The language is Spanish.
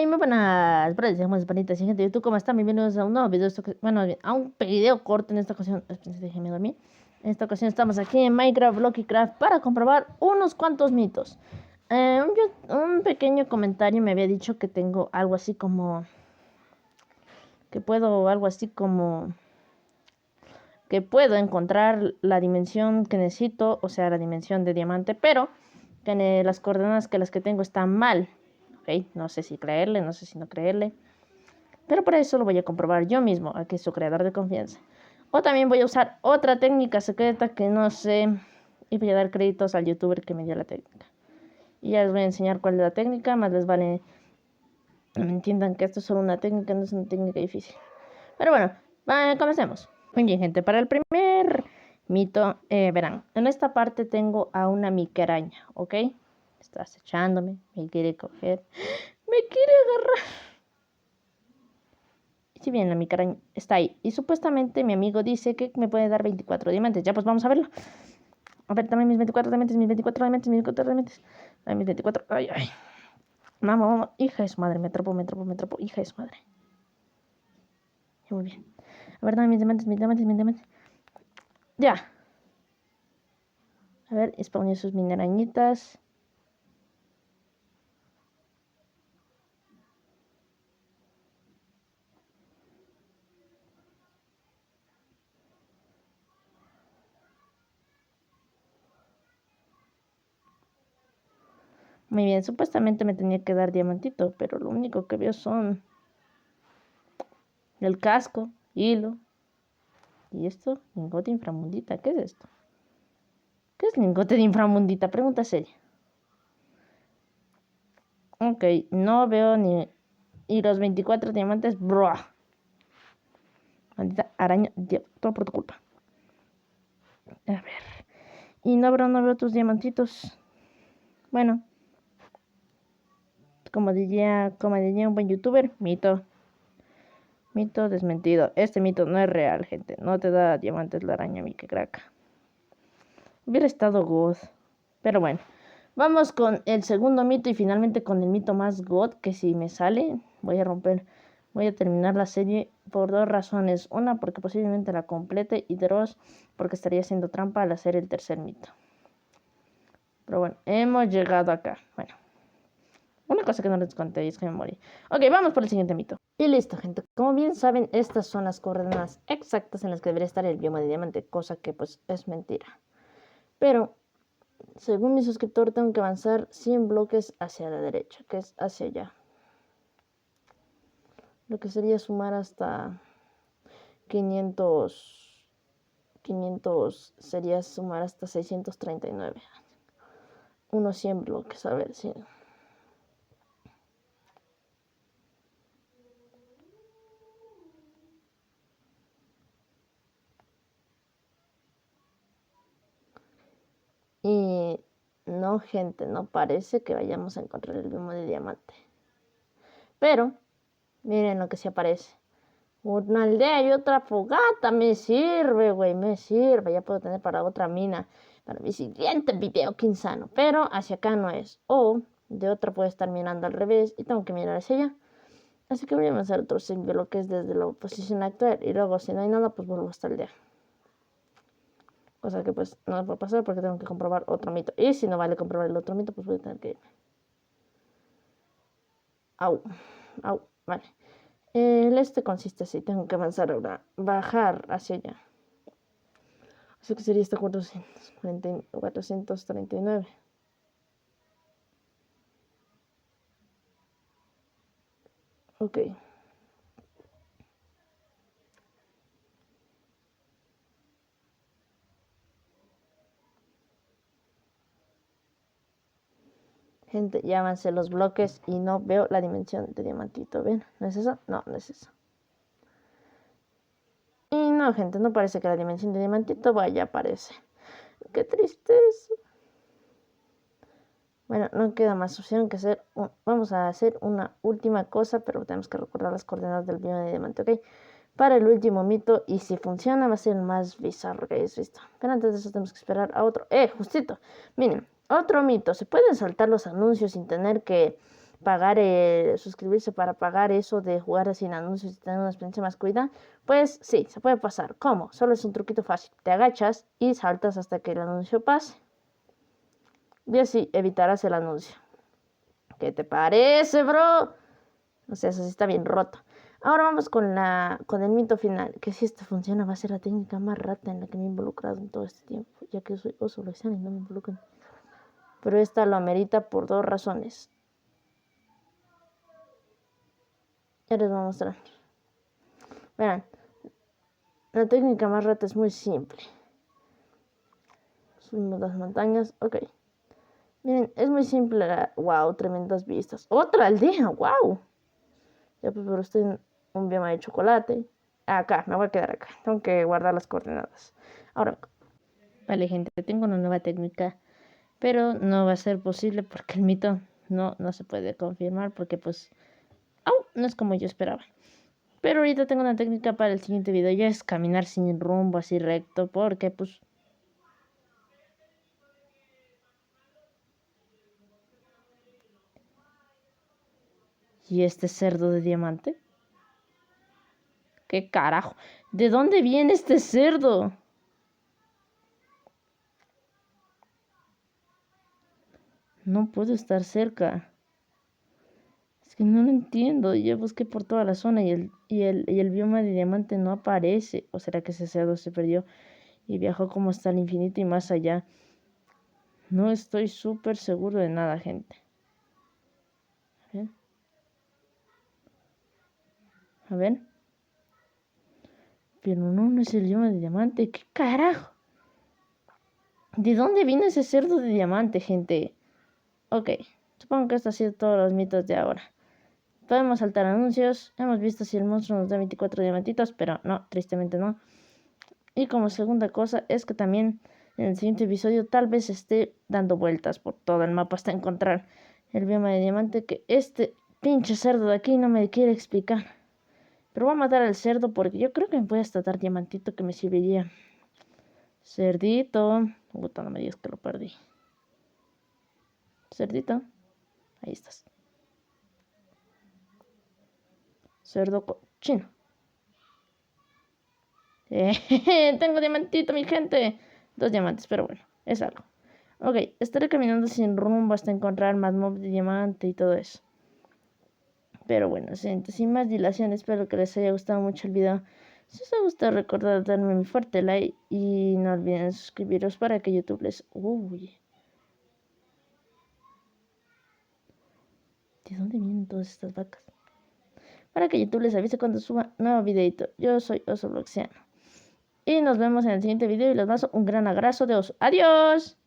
Muy buenas, buenas panitas y gente de YouTube, ¿cómo están? Bienvenidos a un nuevo video, bueno, a un video corto en esta ocasión. Déjenme dormir. En esta ocasión estamos aquí en Minecraft Lucky Craft para comprobar unos cuantos mitos. Un pequeño comentario me había dicho que tengo algo así como... que puedo encontrar la dimensión que necesito, o sea, la dimensión de diamante, pero que las coordenadas que las que tengo están mal. Ok, no sé si creerle, no sé si no creerle. Pero para eso lo voy a comprobar yo mismo, aquí es su creador de confianza. O también voy a usar otra técnica secreta que no sé. Y voy a dar créditos al youtuber que me dio la técnica. Y ya les voy a enseñar cuál es la técnica. Más les vale que me entiendan que esto es solo una técnica, no es una técnica difícil. Pero bueno, comencemos. Muy bien, gente. Para el primer mito, verán, en esta parte tengo a una miqueraña, ¿ok? Está acechándome, me quiere coger, me quiere agarrar. Si bien la micara está ahí. Y supuestamente mi amigo dice que me puede dar 24 diamantes. Ya pues vamos a verlo. A ver, dame mis 24 diamantes, mis 24 diamantes, mis 24 diamantes. Dame mis 24. Ay, ay. Vamos, vamos. Hija de su madre. Me atrapó. Hija de su madre. Muy bien. A ver, dame mis diamantes, mis diamantes, mis diamantes. Ya. A ver, spawné sus minerañitas. Muy bien, supuestamente me tenía que dar diamantito, pero lo único que veo son el casco, hilo. ¿Y esto? Lingote inframundita. ¿Qué es esto? ¿Qué es lingote de inframundita? Pregunta seria. Ok, no veo ni... Y los 24 diamantes, bro. Maldita araña, todo por tu culpa. A ver. Y no, bro, no veo tus diamantitos. Bueno. Como diría un buen youtuber, mito. Mito desmentido. Este mito no es real, gente. No te da diamantes la araña, mi que crack. Hubiera estado god. Pero bueno. Vamos con el segundo mito y finalmente con el mito más god, que si me sale, voy a terminar la serie por dos razones. Una, porque posiblemente la complete, y dos, porque estaría haciendo trampa al hacer el tercer mito. Pero bueno, hemos llegado acá. Bueno, una cosa que no les conté es que me morí. Ok, vamos por el siguiente mito. Y listo, gente. Como bien saben, estas son las coordenadas exactas en las que debería estar el bioma de diamante, cosa que pues es mentira. Pero según mi suscriptor, tengo que avanzar 100 bloques hacia la derecha, que es hacia allá. Lo que sería sumar hasta 500 sería sumar hasta 639. Unos 100 bloques, a ver si... Y no, gente, no parece que vayamos a encontrar el bioma de diamante. Pero, miren lo que se aparece. Una aldea y otra fogata, me sirve, güey, me sirve. Ya puedo tener para otra mina, para mi siguiente video, qué insano. Pero hacia acá no es. O de otra puede estar mirando al revés y tengo que mirar hacia allá. Así que voy a avanzar otros 100 bloques desde la posición actual. Y luego, si no hay nada, pues vuelvo a esta aldea. Cosa que pues no va a pasar porque tengo que comprobar otro mito. Y si no vale comprobar el otro mito, pues voy a tener que irme. Au, au, vale. El consiste así, tengo que avanzar ahora, bajar hacia allá. Así que sería esta 439. Ok. Gente, ya avancé los bloques y no veo la dimensión de diamantito. ¿Ven? ¿No es eso? No, no es eso. Y no, gente, no parece que la dimensión de diamantito vaya a aparecer. Qué tristeza. Bueno, no queda más opción que hacer... Vamos a hacer una última cosa, pero tenemos que recordar las coordenadas del bioma de diamante, ¿ok? Para el último mito, y si funciona va a ser el más bizarro que hayáis visto. Pero antes de eso tenemos que esperar a otro. Justito. Miren, otro mito. Se pueden saltar los anuncios sin tener que pagar, suscribirse para pagar eso de jugar sin anuncios y tener una experiencia más cuida, pues sí, se puede pasar. ¿Cómo? Solo es un truquito fácil. Te agachas y saltas hasta que el anuncio pase. Y así evitarás el anuncio. ¿Qué te parece, bro? O sea, eso sí está bien roto. Ahora vamos con el mito final, que si esto funciona va a ser la técnica más rata en la que me he involucrado en todo este tiempo, ya que soy oso loiziano y no me involucro. Pero esta lo amerita por 2 razones. Ya les voy a mostrar. Verán, la técnica más rata es muy simple. Subimos las montañas, ok. Miren, es muy simple. Wow, tremendas vistas. ¡Otra aldea! ¡Wow! Ya pues, pero estoy en un bioma de chocolate. Acá, me voy a quedar acá. Tengo que guardar las coordenadas. Ahora, vale, gente, tengo una nueva técnica. Pero no va a ser posible porque el mito no se puede confirmar porque pues no es como yo esperaba. Pero ahorita tengo una técnica para el siguiente video, ya es caminar sin rumbo así recto porque pues ¿y este cerdo de diamante? ¿Qué carajo? ¿De dónde viene este cerdo? No puedo estar cerca. Es que no lo entiendo. Ya busqué por toda la zona y el bioma de diamante no aparece. ¿O será que ese cerdo se perdió y viajó como hasta el infinito y más allá? No estoy súper seguro de nada, gente. A ver. A ver. Pero no es el idioma de diamante. ¿Qué carajo? ¿De dónde vino ese cerdo de diamante, gente? Ok. Supongo que esto ha sido todos los mitos de ahora. Podemos saltar anuncios. Hemos visto si el monstruo nos da 24 diamantitos, pero no, tristemente no. Y como segunda cosa es que también en el siguiente episodio tal vez esté dando vueltas por todo el mapa hasta encontrar el bioma de diamante que este pinche cerdo de aquí no me quiere explicar. Pero voy a matar al cerdo porque yo creo que me puede hasta dar diamantito que me serviría. Cerdito. Puta, no me digas que lo perdí. Cerdito. Ahí estás. Cerdo cochino. Tengo diamantito, mi gente. 2 diamantes, pero bueno, es algo. Ok, estaré caminando sin rumbo hasta encontrar más mobs de diamante y todo eso. Pero bueno, gente, sin más dilación, espero que les haya gustado mucho el video. Si os ha gustado, recordad darme un fuerte like y no olviden suscribiros para que YouTube les... Uy. ¿De dónde vienen todas estas vacas? Para que YouTube les avise cuando suba nuevo videito. Yo soy Oso Bloxiano. Y nos vemos en el siguiente video y les mando un gran abrazo de oso. ¡Adiós!